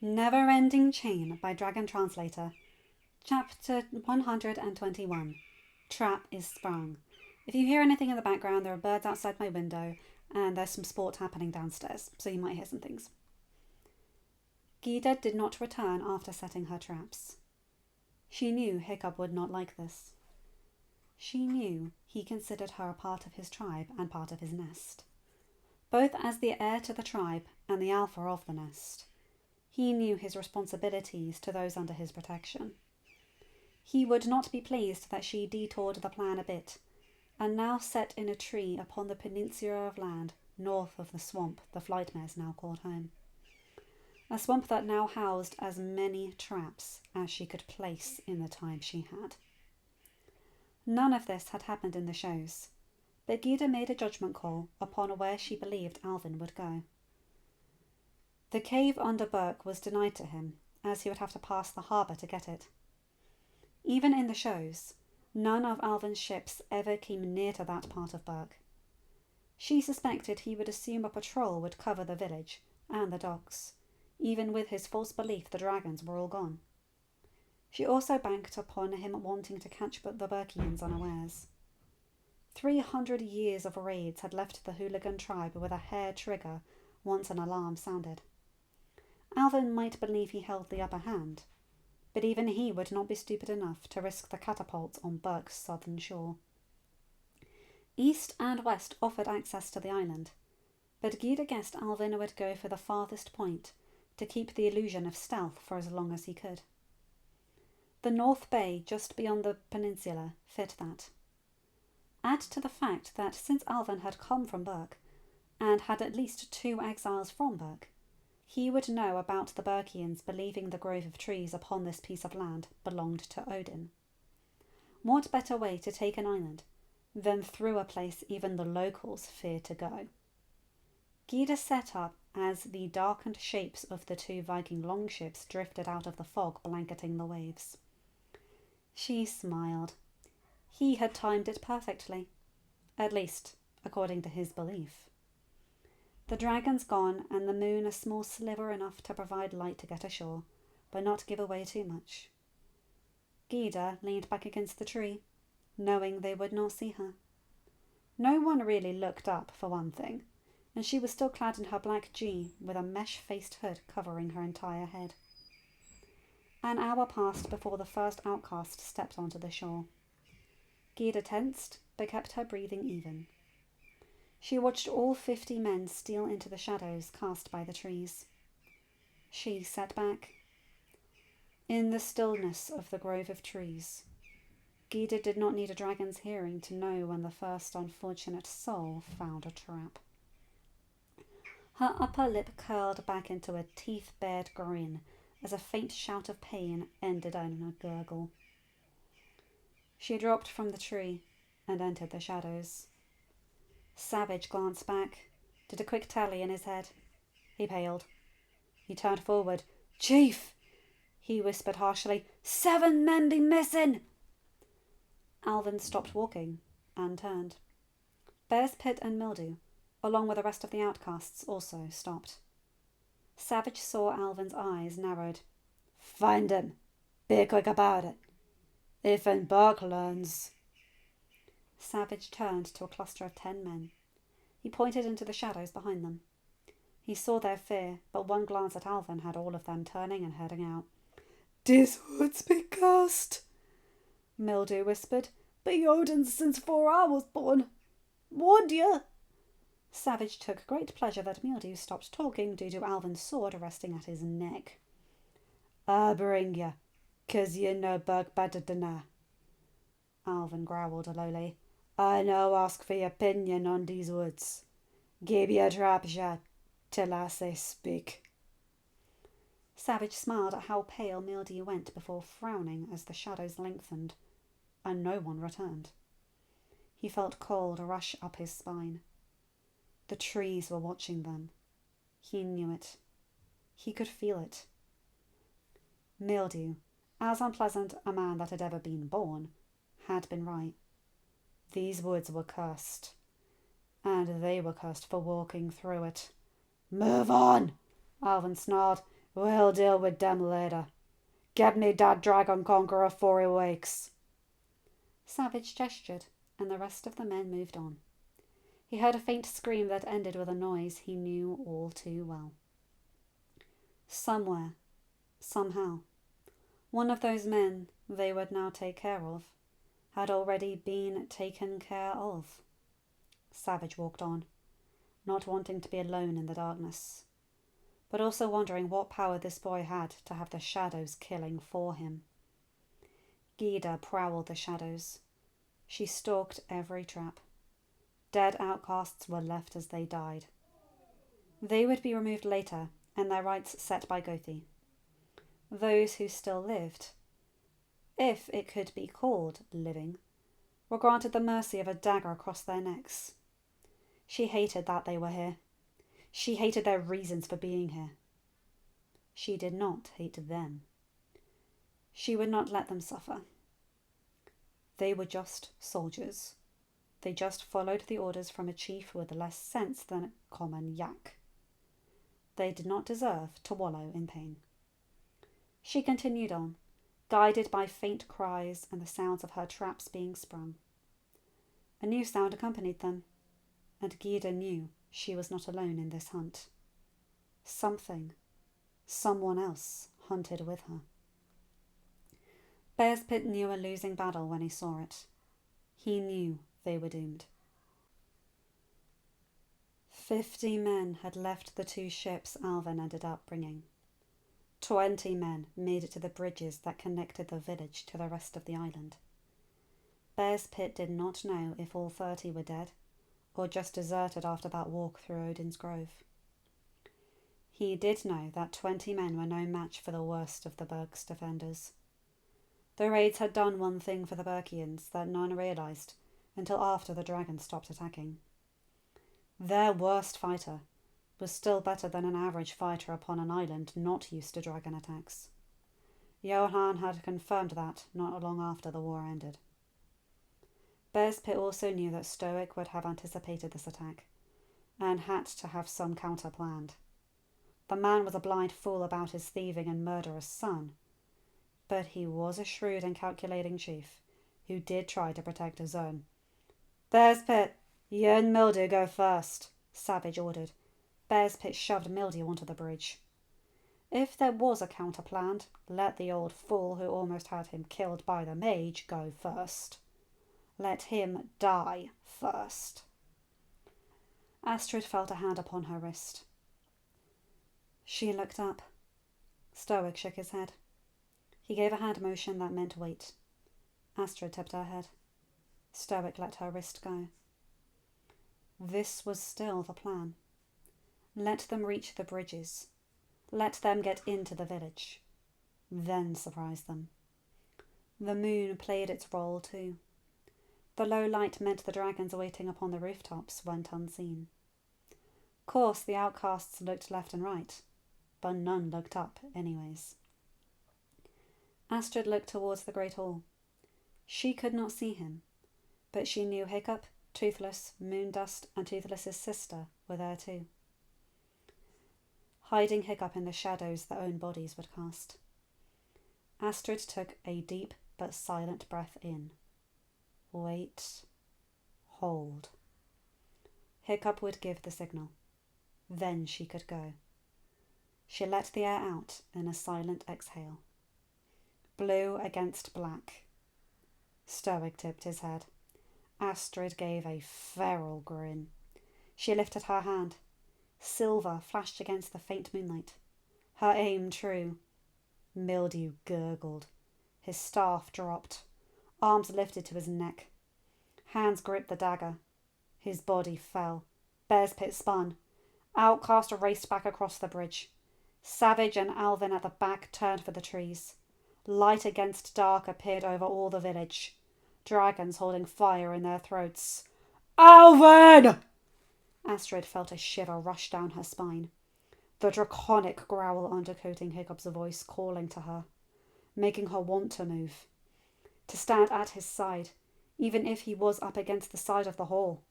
Neverending Chain by Dragon Translator. Chapter 121. Trap is sprung. If you hear anything in the background, there are birds outside my window and there's some sport happening downstairs, so you might hear some things. Gyda did not return after setting her traps. She knew Hiccup would not like this. She knew he considered her a part of his tribe and part of his nest, both as the heir to the tribe and the alpha of the nest. He knew his responsibilities to those under his protection. He would not be pleased that she detoured the plan a bit, and now set in a tree upon the peninsula of land north of the swamp the Flightmares now called home. A swamp that now housed as many traps as she could place in the time she had. None of this had happened in the shows, but Gyda made a judgment call upon where she believed Alvin would go. The cave under Burke was denied to him, as he would have to pass the harbour to get it. Even in the shows, none of Alvin's ships ever came near to that part of Burke. She suspected he would assume a patrol would cover the village and the docks, even with his false belief the dragons were all gone. She also banked upon him wanting to catch the Burkians unawares. 300 years of raids had left the hooligan tribe with a hair trigger once an alarm sounded. Alvin might believe he held the upper hand, but even he would not be stupid enough to risk the catapults on Burke's southern shore. East and west offered access to the island, but Gyda guessed Alvin would go for the farthest point to keep the illusion of stealth for as long as he could. The North Bay just beyond the peninsula fit that. Add to the fact that since Alvin had come from Burke, and had at least 2 exiles from Burke, he would know about the Burkians believing the grove of trees upon this piece of land belonged to Odin. What better way to take an island than through a place even the locals fear to go? Gyda set up as the darkened shapes of the 2 Viking longships drifted out of the fog blanketing the waves. She smiled. He had timed it perfectly, at least according to his belief. The dragons gone, and the moon a small sliver enough to provide light to get ashore, but not give away too much. Gyda leaned back against the tree, knowing they would not see her. No one really looked up, for one thing, and she was still clad in her black G with a mesh-faced hood covering her entire head. An hour passed before the first outcast stepped onto the shore. Gyda tensed, but kept her breathing even. She watched all 50 men steal into the shadows cast by the trees. She sat back. In the stillness of the grove of trees, Gyda did not need a dragon's hearing to know when the first unfortunate soul found a trap. Her upper lip curled back into a teeth-bared grin as a faint shout of pain ended in a gurgle. She dropped from the tree and entered the shadows. Savage glanced back, did a quick tally in his head. He paled. He turned forward. "Chief!" he whispered harshly. 7 men be missing! Alvin stopped walking and turned. Bear's Pit and Mildew, along with the rest of the outcasts, also stopped. Savage saw Alvin's eyes narrowed. "Find him. Be quick about it. If an Burke learns..." Savage turned to a cluster of 10 men. He pointed into the shadows behind them. He saw their fear, but one glance at Alvin had all of them turning and heading out. "These woods be cursed," Mildew whispered. "Be Odin's since 4 I was born. Would ya?" Savage took great pleasure that Mildew stopped talking due to Alvin's sword resting at his neck. "I bring ya, 'cause you know Burke better than I." Alvin growled lowly. "I no ask for your opinion on these woods. Give you a trap shot till I say speak." Savage smiled at how pale Mildew went before frowning as the shadows lengthened, and no one returned. He felt cold rush up his spine. The trees were watching them. He knew it. He could feel it. Mildew, as unpleasant a man that had ever been born, had been right. These woods were cursed, and they were cursed for walking through it. "Move on!" Alvin snarled. We'll deal with them later. Get me that dragon conqueror before he wakes. Savage gestured, and the rest of the men moved on. He heard a faint scream that ended with a noise he knew all too well. Somewhere, somehow, one of those men they would now take care of had already been taken care of. Savage walked on, not wanting to be alone in the darkness, but also wondering what power this boy had to have the shadows killing for him. Gyda prowled the shadows. She stalked every trap. Dead outcasts were left as they died. They would be removed later, and their rights set by Gothi. Those who still lived, if it could be called living, were granted the mercy of a dagger across their necks. She hated that they were here. She hated their reasons for being here. She did not hate them. She would not let them suffer. They were just soldiers. They just followed the orders from a chief with less sense than a common yak. They did not deserve to wallow in pain. She continued on, guided by faint cries and the sounds of her traps being sprung. A new sound accompanied them, and Gyda knew she was not alone in this hunt. Someone else hunted with her. Bear's Pit knew a losing battle when he saw it. He knew they were doomed. 50 men had left the 2 ships Alvin ended up bringing. 20 men made it to the bridges that connected the village to the rest of the island. Bear's Pit did not know if all 30 were dead, or just deserted after that walk through Odin's Grove. He did know that 20 men were no match for the worst of the Berg's defenders. The raids had done one thing for the Berkians that none realised until after the dragons stopped attacking. Their worst fighter was still better than an average fighter upon an island not used to dragon attacks. Johan had confirmed that not long after the war ended. Bear's Pit also knew that Stoic would have anticipated this attack, and had to have some counter planned. The man was a blind fool about his thieving and murderous son, but he was a shrewd and calculating chief who did try to protect his own. "Bear's Pit, you and Mildew go first," Savage ordered. Bear's Pit shoved Mildew onto the bridge. If there was a counter planned, let the old fool who almost had him killed by the mage go first. Let him die first. Astrid felt a hand upon her wrist. She looked up. Stoic shook his head. He gave a hand motion that meant wait. Astrid tipped her head. Stoic let her wrist go. This was still the plan. Let them reach the bridges. Let them get into the village. Then surprise them. The moon played its role too. The low light meant the dragons waiting upon the rooftops went unseen. Of course, the outcasts looked left and right, but none looked up anyways. Astrid looked towards the Great Hall. She could not see him, but she knew Hiccup, Toothless, Moondust, and Toothless's sister were there too, hiding Hiccup in the shadows their own bodies would cast. Astrid took a deep but silent breath in. Wait. Hold. Hiccup would give the signal. Then she could go. She let the air out in a silent exhale. Blue against black. Stoic tipped his head. Astrid gave a feral grin. She lifted her hand. Silver flashed against the faint moonlight. Her aim true. Mildew gurgled. His staff dropped. Arms lifted to his neck. Hands gripped the dagger. His body fell. Bear's Pit spun. Outcast raced back across the bridge. Savage and Alvin at the back turned for the trees. Light against dark appeared over all the village. Dragons holding fire in their throats. "Alvin!" Astrid felt a shiver rush down her spine. The draconic growl undercoating Hiccup's voice calling to her, making her want to move. To stand at his side, even if he was up against the side of the hall.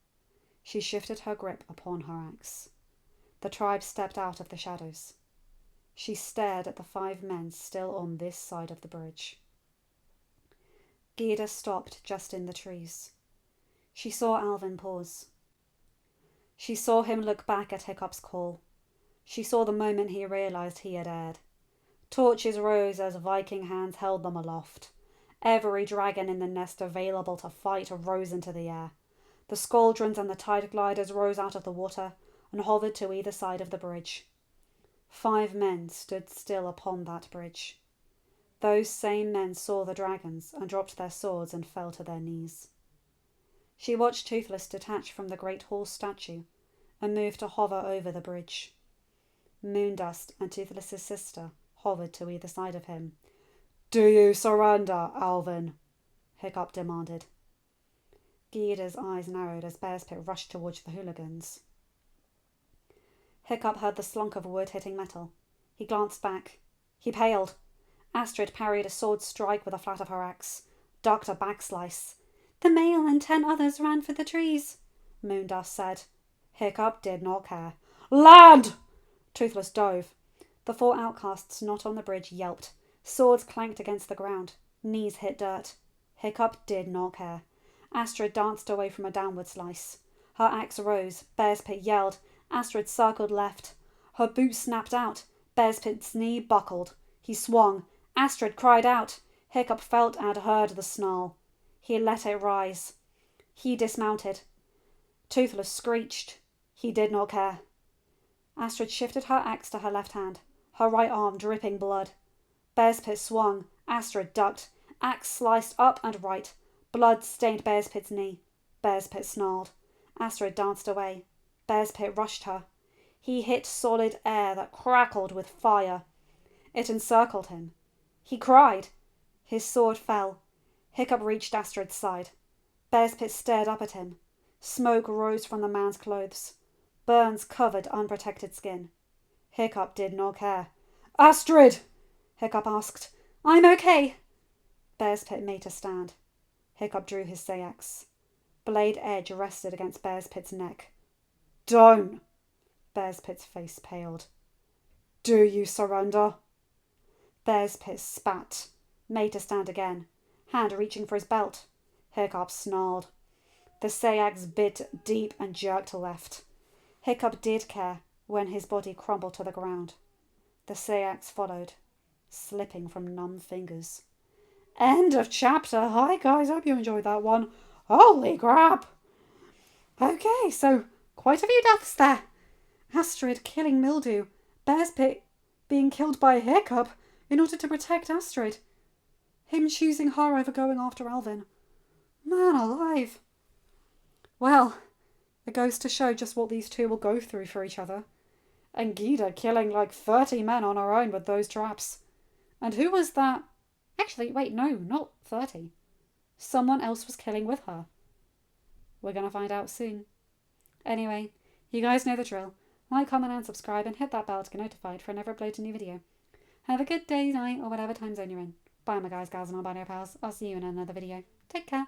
She shifted her grip upon her axe. The tribe stepped out of the shadows. She stared at the 5 men still on this side of the bridge. Gyda stopped just in the trees. She saw Alvin pause. She saw him look back at Hiccup's call. She saw the moment he realised he had erred. Torches rose as Viking hands held them aloft. Every dragon in the nest available to fight rose into the air. The Scauldrons and the tide gliders rose out of the water and hovered to either side of the bridge. 5 men stood still upon that bridge. Those same men saw the dragons and dropped their swords and fell to their knees. She watched Toothless detach from the great horse statue and move to hover over the bridge. Moondust and Toothless's sister hovered to either side of him. "Do you surrender, Alvin?" Hiccup demanded. Gyda's eyes narrowed as Bearspit rushed towards the hooligans. Hiccup heard the slunk of wood hitting metal. He glanced back. He paled. Astrid parried a sword strike with the flat of her axe, ducked a backslice. "The male and 10 others ran for the trees," Moondust said. Hiccup did not care. "Land!" Toothless dove. The 4 outcasts not on the bridge yelped. Swords clanked against the ground. Knees hit dirt. Hiccup did not care. Astrid danced away from a downward slice. Her axe rose. Bearspit yelled. Astrid circled left. Her boot snapped out. Bearspit's knee buckled. He swung. Astrid cried out. Hiccup felt and heard the snarl. He let it rise. He dismounted. Toothless screeched. He did not care. Astrid shifted her axe to her left hand, her right arm dripping blood. Bearspit swung. Astrid ducked. Axe sliced up and right. Blood stained Bearspit's knee. Bearspit snarled. Astrid danced away. Bearspit rushed her. He hit solid air that crackled with fire. It encircled him. He cried. His sword fell. Hiccup reached Astrid's side. Bearspit stared up at him. Smoke rose from the man's clothes. Burns covered unprotected skin. Hiccup did not care. "Astrid!" Hiccup asked. "I'm okay." Bearspit made a stand. Hiccup drew his seax. Blade edge rested against Bearspit's neck. "Don't!" Bearspit's face paled. "Do you surrender?" Bearspit spat. Made to stand again. Hand reaching for his belt. Hiccup snarled. The seax bit deep and jerked left. Hiccup did care when his body crumbled to the ground. The seax followed, slipping from numb fingers. End of chapter. Hi guys, hope you enjoyed that one. Holy crap! Okay, so quite a few deaths there. Astrid killing Mildew. Bearspit being killed by Hiccup in order to protect Astrid. Him choosing her over going after Alvin. Man alive. Well, it goes to show just what these two will go through for each other. And Gyda killing like 30 men on her own with those traps. And who was that? Actually, wait, no, not 30. Someone else was killing with her. We're going to find out soon. Anyway, you guys know the drill. Like, comment and subscribe and hit that bell to get notified for whenever I upload a new video. Have a good day, night, or whatever time zone you're in. Bye my guys, gals and non-binary pals. I'll see you in another video. Take care.